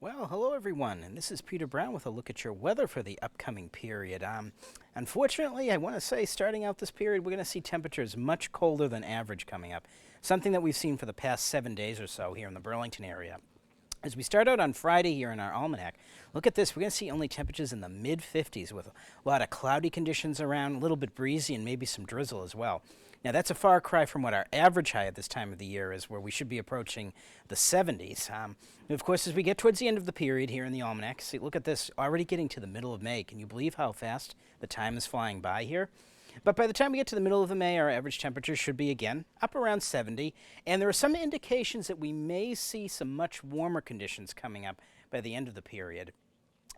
Well, hello everyone, and this is Peter Brown with a look at your weather for the upcoming period. Unfortunately, I want to say starting out this period, we're going to see temperatures much colder than average coming up, something that we've seen for the past 7 days or so here in the Burlington area. As we start out on Friday here in our almanac, look at this. We're going to see only temperatures in the mid-50s with a lot of cloudy conditions around, a little bit breezy, and maybe some drizzle as well. Now, that's a far cry from what our average high at this time of the year is, where we should be approaching the 70s. Of course, as we get towards the end of the period here in the almanac, see, look at this, already getting to the middle of May. Can you believe how fast the time is flying by here? But by the time we get to the middle of May, our average temperature should be, again, up around 70. And there are some indications that we may see some much warmer conditions coming up by the end of the period.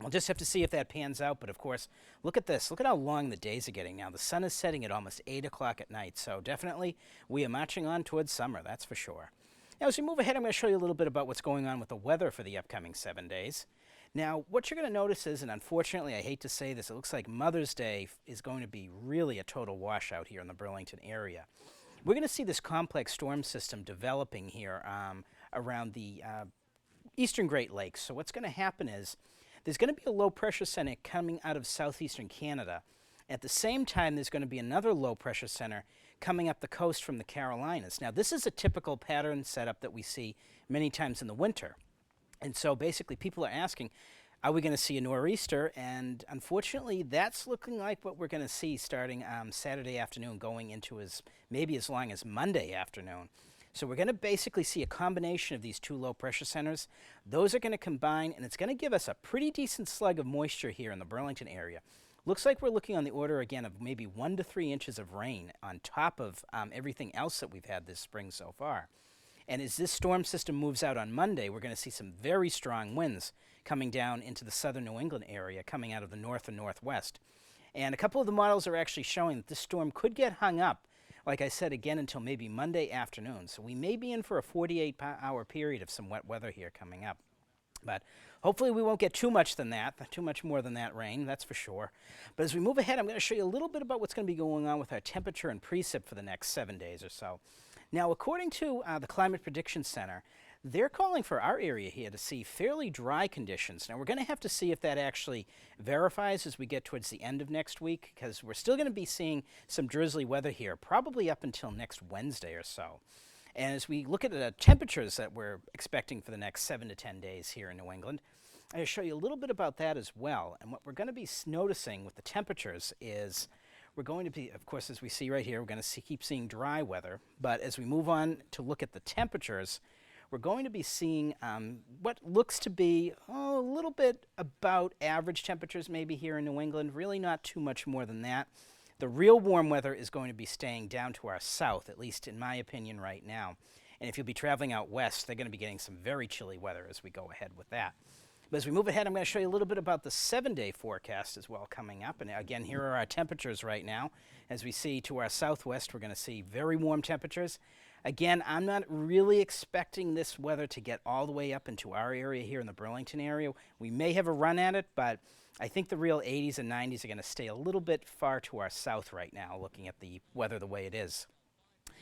We'll just have to see if that pans out. But, of course, look at this. Look at how long the days are getting now. The sun is setting at almost 8 o'clock at night. So definitely we are marching on towards summer, that's for sure. Now, as we move ahead, I'm going to show you a little bit about what's going on with the weather for the upcoming 7 days. Now, what you're going to notice is, and unfortunately, I hate to say this, it looks like Mother's Day is going to be really a total washout here in the Burlington area. We're going to see this complex storm system developing here around the eastern Great Lakes. So what's going to happen is there's going to be a low pressure center coming out of southeastern Canada. At the same time, there's going to be another low pressure center coming up the coast from the Carolinas. Now, this is a typical pattern setup that we see many times in the winter. And so basically people are asking, are we going to see a nor'easter? And unfortunately, that's looking like what we're going to see starting Saturday afternoon, going into maybe as long as Monday afternoon. So we're going to basically see a combination of these two low pressure centers. Those are going to combine, and it's going to give us a pretty decent slug of moisture here in the Burlington area. Looks like we're looking on the order, again, of maybe 1 to 3 inches of rain on top of everything else that we've had this spring so far. And as this storm system moves out on Monday, we're going to see some very strong winds coming down into the southern New England area, coming out of the north and northwest. And a couple of the models are actually showing that this storm could get hung up, like I said, again, until maybe Monday afternoon. So we may be in for a 48-hour period of some wet weather here coming up. But hopefully we won't get too much more than that rain, that's for sure. But as we move ahead, I'm going to show you a little bit about what's going to be going on with our temperature and precip for the next 7 days or so. Now, according to the Climate Prediction Center, they're calling for our area here to see fairly dry conditions. Now, we're going to have to see if that actually verifies as we get towards the end of next week, because we're still going to be seeing some drizzly weather here, probably up until next Wednesday or so. And as we look at the temperatures that we're expecting for the next 7 to 10 days here in New England, I'll show you a little bit about that as well. And what we're going to be noticing with the temperatures is we're going to be, of course, as we see right here, we're going to keep seeing dry weather. But as we move on to look at the temperatures, we're going to be seeing what looks to be a little bit about average temperatures maybe here in New England, really not too much more than that. The real warm weather is going to be staying down to our south, at least in my opinion right now. And if you'll be traveling out west, they're going to be getting some very chilly weather as we go ahead with that. But as we move ahead, I'm going to show you a little bit about the 7-day forecast as well coming up. And again, here are our temperatures right now. As we see to our southwest, we're going to see very warm temperatures. Again, I'm not really expecting this weather to get all the way up into our area here in the Burlington area. We may have a run at it, but I think the real 80s and 90s are going to stay a little bit far to our south right now, looking at the weather the way it is.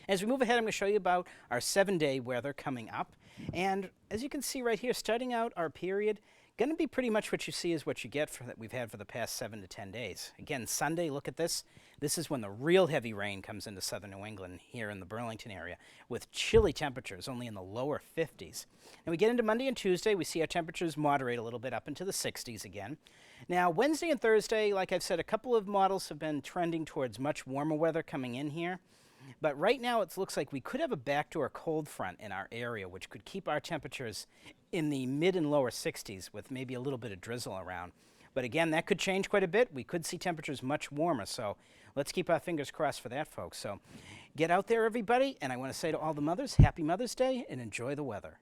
As we move ahead, I'm going to show you about our 7-day weather coming up. And as you can see right here, starting out our period, going to be pretty much what you see is what you get that we've had for the past 7 to 10 days. Again, Sunday, look at this. This is when the real heavy rain comes into southern New England here in the Burlington area with chilly temperatures only in the lower 50s. And we get into Monday and Tuesday, we see our temperatures moderate a little bit up into the 60s again. Now, Wednesday and Thursday, like I've said, a couple of models have been trending towards much warmer weather coming in here. But right now it looks like we could have a backdoor cold front in our area, which could keep our temperatures in the mid and lower 60s with maybe a little bit of drizzle around. But again, that could change quite a bit. We could see temperatures much warmer, so let's keep our fingers crossed for that, folks. So get out there, everybody, and I want to say to all the mothers, happy Mother's Day and enjoy the weather.